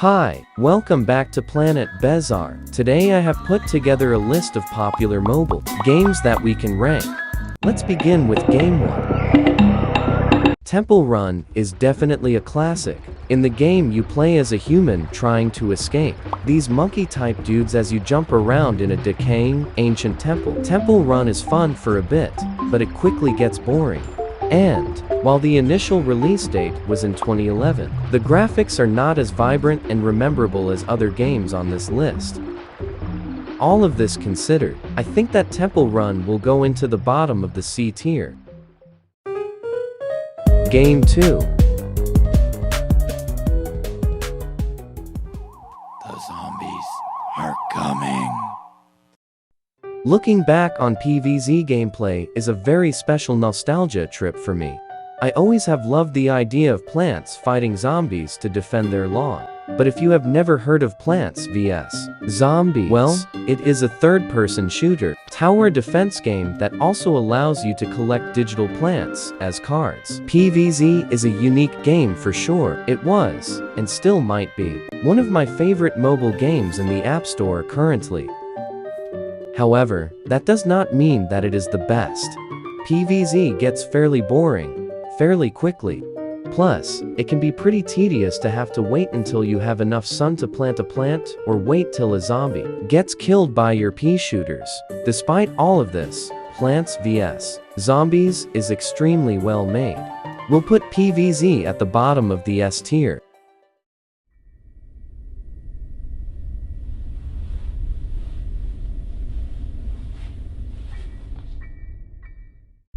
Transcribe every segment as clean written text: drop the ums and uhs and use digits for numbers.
Hi, welcome back to Planet Bazaar. Today I have put together a list of popular mobile games that we can rank. Let's begin with Game 1. Temple Run is definitely a classic. In the game you play as a human trying to escape these monkey-type dudes as you jump around in a decaying, ancient temple. Temple Run is fun for a bit, but it quickly gets boring. And, while the initial release date was in 2011, the graphics are not as vibrant and memorable as other games on this list. All of this considered, I think that Temple Run will go into the bottom of the C tier. Game 2. The zombies are coming. Looking back on PvZ gameplay is a very special nostalgia trip for me. I always have loved the idea of plants fighting zombies to defend their lawn. But if you have never heard of Plants vs. Zombies, well, it is a third-person shooter, tower defense game that also allows you to collect digital plants as cards. PvZ is a unique game for sure. It was, and still might be, one of my favorite mobile games in the App Store currently. However, that does not mean that it is the best. PvZ gets fairly boring, fairly quickly. Plus, it can be pretty tedious to have to wait until you have enough sun to plant a plant, or wait till a zombie gets killed by your pea shooters. Despite all of this, Plants vs. Zombies is extremely well made. We'll put PvZ at the bottom of the S tier.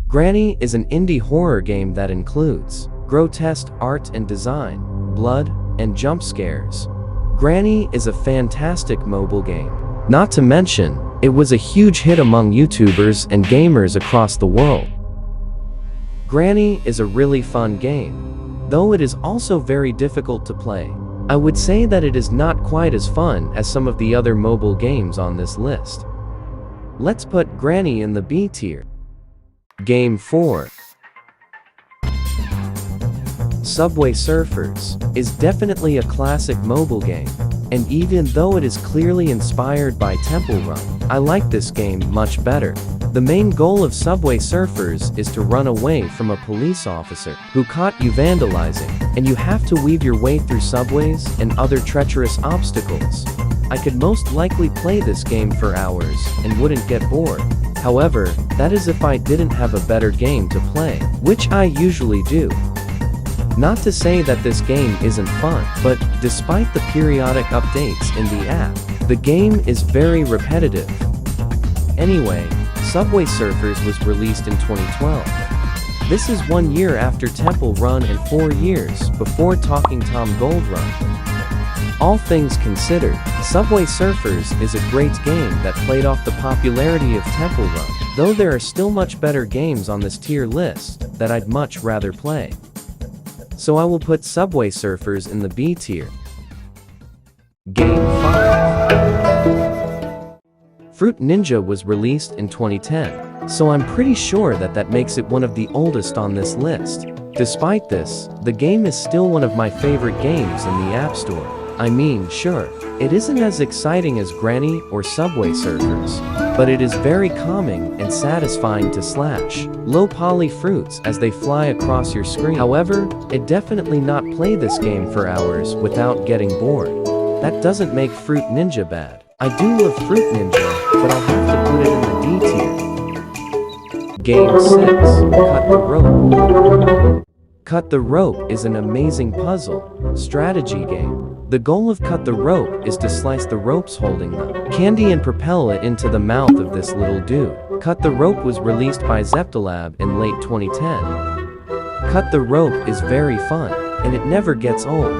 Granny is an indie horror game that includes grotesque art and design, blood, and jump scares. Granny is a fantastic mobile game. Not to mention, it was a huge hit among YouTubers and gamers across the world. Granny is a really fun game, though it is also very difficult to play. I would say that it is not quite as fun as some of the other mobile games on this list. Let's put Granny in the B tier. Game 4. Subway Surfers is definitely a classic mobile game, and even though it is clearly inspired by Temple Run, I like this game much better. The main goal of Subway Surfers is to run away from a police officer who caught you vandalizing, and you have to weave your way through subways and other treacherous obstacles. I could most likely play this game for hours and wouldn't get bored. However, that is if I didn't have a better game to play, which I usually do. Not to say that this game isn't fun, but despite the periodic updates in the app, the game is very repetitive. Anyway, Subway Surfers was released in 2012. This is 1 year after Temple Run and 4 years before Talking Tom Gold Run. All things considered, Subway Surfers is a great game that played off the popularity of Temple Run, though there are still much better games on this tier list that I'd much rather play. So I will put Subway Surfers in the B tier. Game 5. Fruit Ninja was released in 2010, so I'm pretty sure that makes it one of the oldest on this list. Despite this, the game is still one of my favorite games in the App Store. I mean, sure, it isn't as exciting as Granny or Subway Surfers, but it is very calming and satisfying to slash low poly fruits as they fly across your screen. However, it definitely not play this game for hours without getting bored. That doesn't make Fruit Ninja bad. I do love Fruit Ninja, but I'll have to put it in the D tier. Game 6, Cut the Rope. Cut the Rope is an amazing puzzle strategy game. The goal of Cut the Rope is to slice the ropes holding the candy and propel it into the mouth of this little dude. Cut the Rope was released by Zeptalab in late 2010. Cut the Rope is very fun, and it never gets old.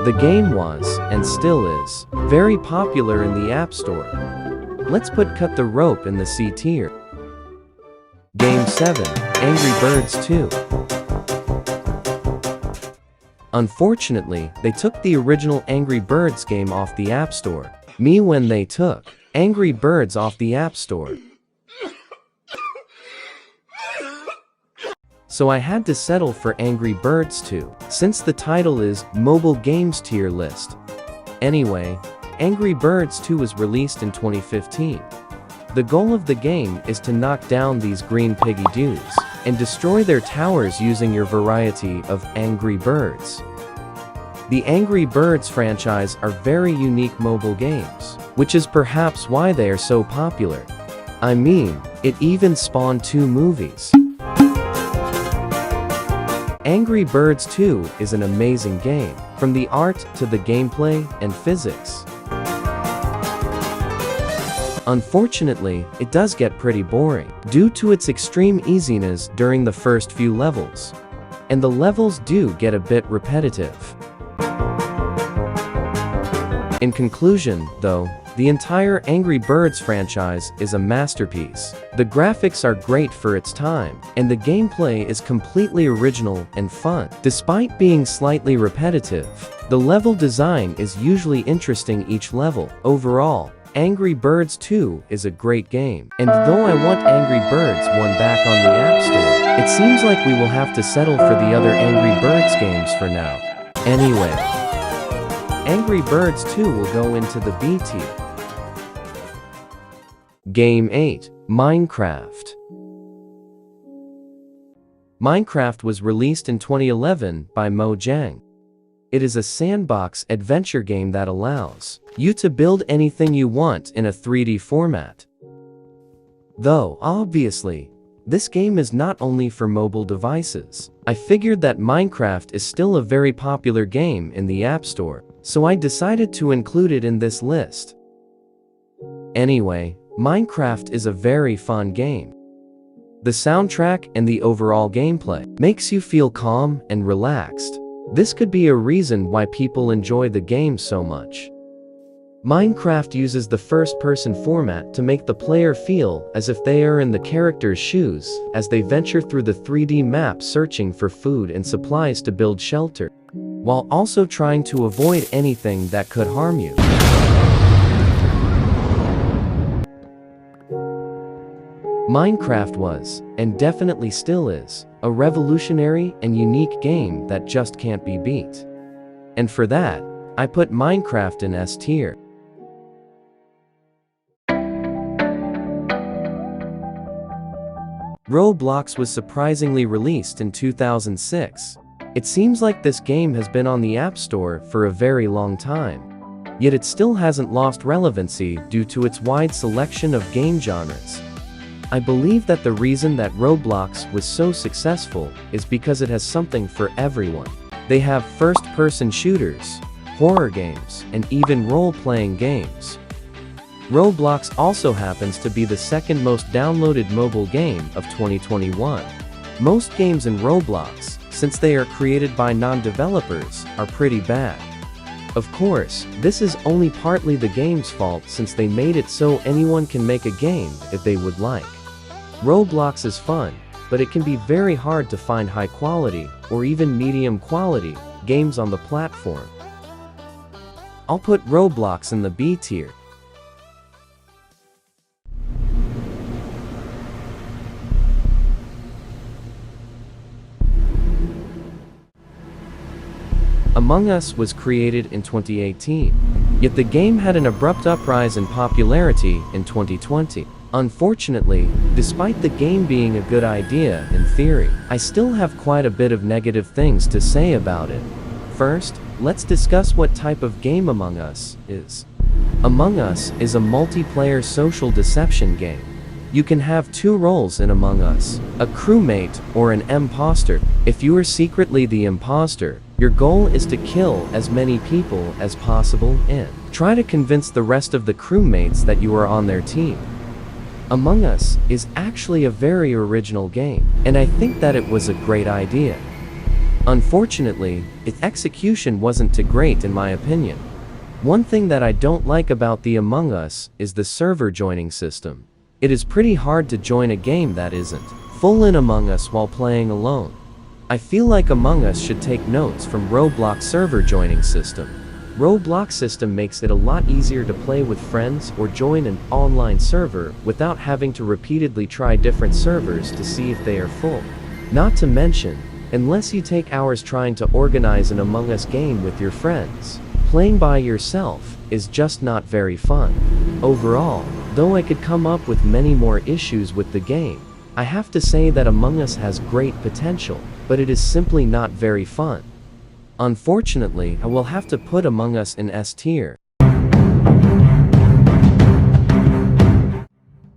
The game was, and still is, very popular in the App Store. Let's put Cut the Rope in the C tier. Game 7, Angry Birds 2. Unfortunately, they took the original Angry Birds game off the App Store. Me when they took Angry Birds off the App Store. So I had to settle for Angry Birds 2, since the title is Mobile Games Tier List. Anyway, Angry Birds 2 was released in 2015. The goal of the game is to knock down these green piggy dudes and destroy their towers using your variety of Angry Birds. The Angry Birds franchise are very unique mobile games, which is perhaps why they are so popular. I mean, it even spawned 2 movies. Angry Birds 2 is an amazing game, from the art to the gameplay and physics. Unfortunately, it does get pretty boring, due to its extreme easiness during the first few levels. And the levels do get a bit repetitive. In conclusion, though, the entire Angry Birds franchise is a masterpiece. The graphics are great for its time, and the gameplay is completely original and fun. Despite being slightly repetitive, the level design is usually interesting each level. Overall, Angry Birds 2 is a great game. And though I want Angry Birds 1 back on the App Store, it seems like we will have to settle for the other Angry Birds games for now. Anyway, Angry Birds 2 will go into the B tier. Game 8. Minecraft. Minecraft was released in 2011 by Mojang. It is a sandbox adventure game that allows you to build anything you want in a 3D format. Though, obviously, this game is not only for mobile devices. I figured that Minecraft is still a very popular game in the App Store, so I decided to include it in this list. Anyway, Minecraft is a very fun game. The soundtrack and the overall gameplay makes you feel calm and relaxed. This could be a reason why people enjoy the game so much. Minecraft uses the first-person format to make the player feel as if they are in the character's shoes as they venture through the 3D map searching for food and supplies to build shelter, while also trying to avoid anything that could harm you. Minecraft was, and definitely still is, a revolutionary and unique game that just can't be beat. And for that, I put Minecraft in S tier. Roblox was surprisingly released in 2006. It seems like this game has been on the App Store for a very long time. Yet it still hasn't lost relevancy due to its wide selection of game genres. I believe that the reason that Roblox was so successful is because it has something for everyone. They have first-person shooters, horror games, and even role-playing games. Roblox also happens to be the second most downloaded mobile game of 2021. Most games in Roblox, since they are created by non-developers, are pretty bad. Of course, this is only partly the game's fault since they made it so anyone can make a game if they would like. Roblox is fun, but it can be very hard to find high quality, or even medium quality, games on the platform. I'll put Roblox in the B tier. Among Us was created in 2018, yet the game had an abrupt uprise in popularity in 2020. Unfortunately, despite the game being a good idea in theory, I still have quite a bit of negative things to say about it. First, let's discuss what type of game Among Us is. Among Us is a multiplayer social deception game. You can have 2 roles in Among Us, a crewmate or an imposter. If you are secretly the imposter, your goal is to kill as many people as possible and try to convince the rest of the crewmates that you are on their team. Among Us is actually a very original game, and I think that it was a great idea. Unfortunately, its execution wasn't too great in my opinion. One thing that I don't like about the Among Us is the server joining system. It is pretty hard to join a game that isn't full in Among Us while playing alone. I feel like Among Us should take notes from Roblox server joining system. Roblox system makes it a lot easier to play with friends or join an online server without having to repeatedly try different servers to see if they are full. Not to mention, unless you take hours trying to organize an Among Us game with your friends, Playing by yourself is just not very fun. Overall, though I could come up with many more issues with the game, I have to say that Among Us has great potential, but it is simply not very fun. Unfortunately, I will have to put Among Us in S tier.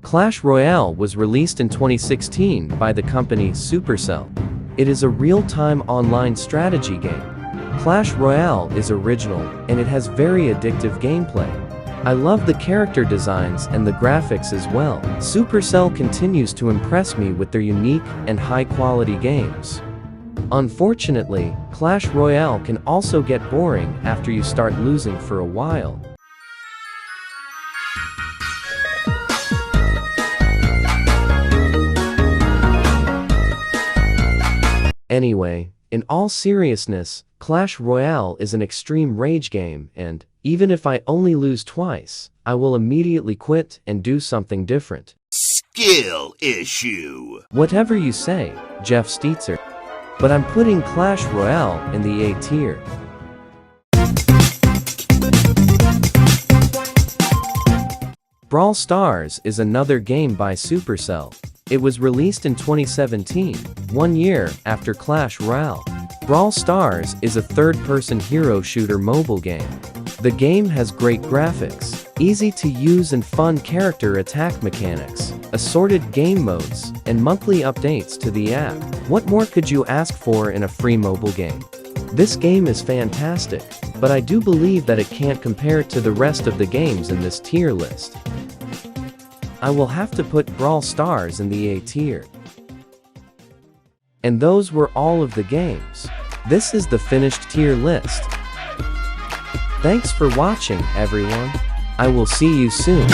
Clash Royale was released in 2016 by the company Supercell. It is a real-time online strategy game. Clash Royale is original, and it has very addictive gameplay. I love the character designs and the graphics as well. Supercell continues to impress me with their unique and high-quality games. Unfortunately, Clash Royale can also get boring after you start losing for a while. Anyway, in all seriousness, Clash Royale is an extreme rage game, and even if I only lose twice, I will immediately quit and do something different. Skill issue. Whatever you say, Jeff Steitzer. But I'm putting Clash Royale in the A tier. Brawl Stars is another game by Supercell. It was released in 2017, 1 year after Clash Royale. Brawl Stars is a third-person hero shooter mobile game. The game has great graphics, easy-to-use and fun character attack mechanics, assorted game modes, and monthly updates to the app. What more could you ask for in a free mobile game? This game is fantastic, but I do believe that it can't compare to the rest of the games in this tier list. I will have to put Brawl Stars in the A tier. And those were all of the games. This is the finished tier list. Thanks for watching, everyone. I will see you soon.